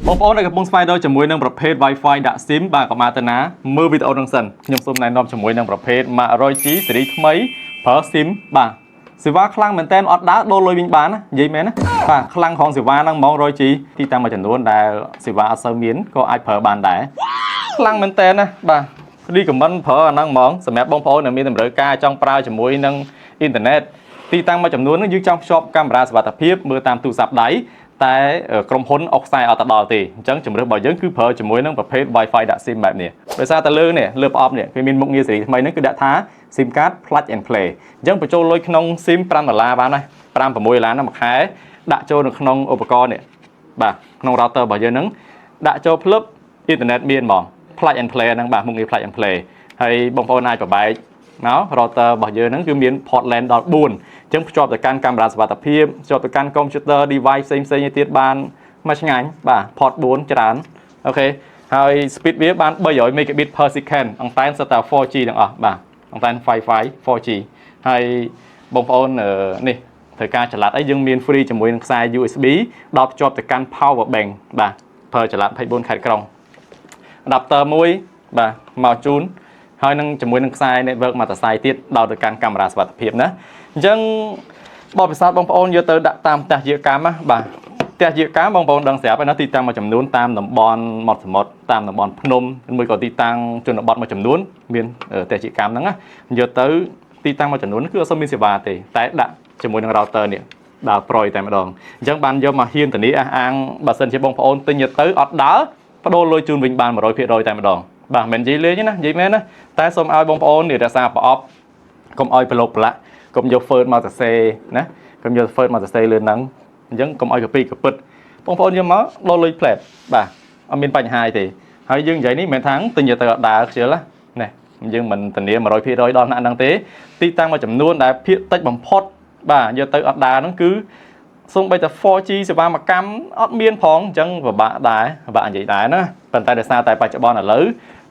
បងប្អូនដែលកំពុងស្វែងរកជាមួយនឹងប្រភេទ Wi-Fi ដាក់ SIM បាទក៏មកទៅណាមើលវីដេអូនឹងសិនខ្ញុំសូមណែនាំជាមួយនឹងប្រភេទ Mac 100G ស៊េរីថ្មីប្រើ SIM បាទសេវាខ្លាំងមែនតើអត់ដើរដូរលុយវិញបានណានិយាយមែនណាបាទខ្លាំងของសេវាហ្នឹងហ្មង 100G ទីតាំងមួយចំនួនដែលសេវាអត់សូវមានក៏អាចប្រើបានដែរខ្លាំងមែនតើណាបាទរីកមិនប្រើអាហ្នឹងហ្មងសម្រាប់បងប្អូនដែលមានតម្រូវការចង់ប្រើជាមួយនឹងអ៊ីនធឺណិតទីតាំងមួយចំនួនហ្នឹងយើងចង់ភ្ជាប់កាមេរ៉ាសុវត្ថិភាពមើលតាមទូរស័ព្ទដៃតែក្រុមហ៊ុនអុកខ្សែអត់ទៅដល់ទេអញ្ចឹងជំរឿនរបស់យើងគឺប្រើជាមួយនឹងប្រភេទ Wi-Fi ដាក់ SIM បែបនេះដោយសារតែលើនេះលើប្រអប់នេះវាមានមុខងារស៊េរីថ្មីហ្នឹងគឺដាក់ថា SIM card plug and play អញ្ចឹងបញ្ចូលលុយក្នុង SIM $5បានណា5-6ដុល្លារណាមួយខែដាក់ចូលនៅក្នុងឧបករណ៍នេះបាទក្នុង router របស់យើងហ្នឹងដាក់ចូលភ្លឹបអ៊ីនធឺណិតមានហ្មង plug and play ហ្នឹងបាទមុខងារ plug and play ហើយបងប្អូនអាចប្របែកមក router របស់យើងហ្នឹងគឺមាន port LAN ដល់4អញ្ចឹងភ្ជាប់ទៅកាន់កាមេរ៉ាសុវត្ថិភាពភ្ជាប់ទៅកាន់ computer device ផ្សេងៗទៀតបានមកឆ្ងាញ់បាទ port 4ច្រើនអូខេហើយ speed វាបាន300 megabit per second អង្តែនសិតតែ 4G ទាំងអស់បាទអង្តែន Wi-Fi 4G ហើយបងប្អូននេះត្រូវការចល័តអីយើងមាន free ជាមួយនឹងខ្សែ USB ដល់ភ្ជាប់ទៅកាន់ power bank បាទប្រើចល័ត24ខែត្រក្រុង adapter មួយបាទមកជូនហើយនឹងជាមួយនឹងខ្សែ network មួយខ្សែទៀតដល់ទៅកាន់កាមេរ៉ាសុវត្ថិភាពណាអញ្ចឹងបបិសាទបងប្អូនយកទៅដាក់តាមផ្ទះយាកម្មណាបាទផ្ទះយាកម្មបងប្អូនដឹងស្រាប់ហើយណាទីតាំងមួយចំនួនតាមតំបន់មាត់សមុទ្រតាមតំបន់ភ្នំមួយក៏ទីតាំងជនបទមួយចំនួនមានផ្ទះយាកម្មហ្នឹងណាយកទៅទីតាំងមួយចំនួនគឺអត់សូវមានសេវាទេតែដាក់ជាមួយនឹង router នេះដើរប្រយតែម្ដងអញ្ចឹងបានយកមកហ៊ានធានាអះអាងបើសិនជាបងប្អូនទិញទៅអត់ដើរបដូរលុយជូនវិញបាន 100% តែម្ដងបាទមិននិយាយលេងណានិយាយមែនណាតែសូមឲ្យបងប្អូនរក្សាប្រអប់កុំឲ្យប្រឡូកប្រឡាក់កុំយក Word មកសរសេរណាកុំយក Word មកសរសេរលើហ្នឹងអញ្ចឹងកុំឲ្យកពីកពិតបងប្អូនយកមកដូរលុយផ្លែតបាទអត់មានបញ្ហាទេហើយយើងនិយាយនេះមិនថាទិញទៅអត់ដើរខ្ជិលណាយើងមិនធានា 100% ដល់ណាហ្នឹងទេទីតាំងមួយចំនួនដែលភាគតិចបំផុតបាទយកទៅអត់ដើរហ្នឹងគឺសូម្បីតែ 4G សេវាកម្មអត់មានផងអញ្ចឹងពិបាកដែរពិបាកនិយាយដែរណាប៉ុន្តែដោយសារតែបច្ចុប្បន្នឥឡូវ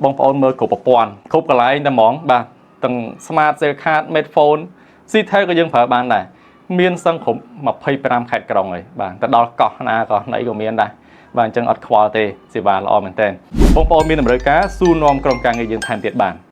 បងប្អូនមើលគ្រប់ប្រព័ន្ធគ្រប់កន្លែងតែហ្មងបាទទាំង Smart Cell Card Smartphone Ctel ក៏យើងប្រើបានដែរមានសឹងគ្រប់25ខេត្តក្រុងហើយបាទទៅដល់កោះណាកោះណីក៏មានដែរបាទអញ្ចឹងអត់ខ្វល់ទេសេវាល្អមែនទែនបងប្អូនមានតម្រូវការសួរនាំក្រុមការងារយើងថែមទៀតបាន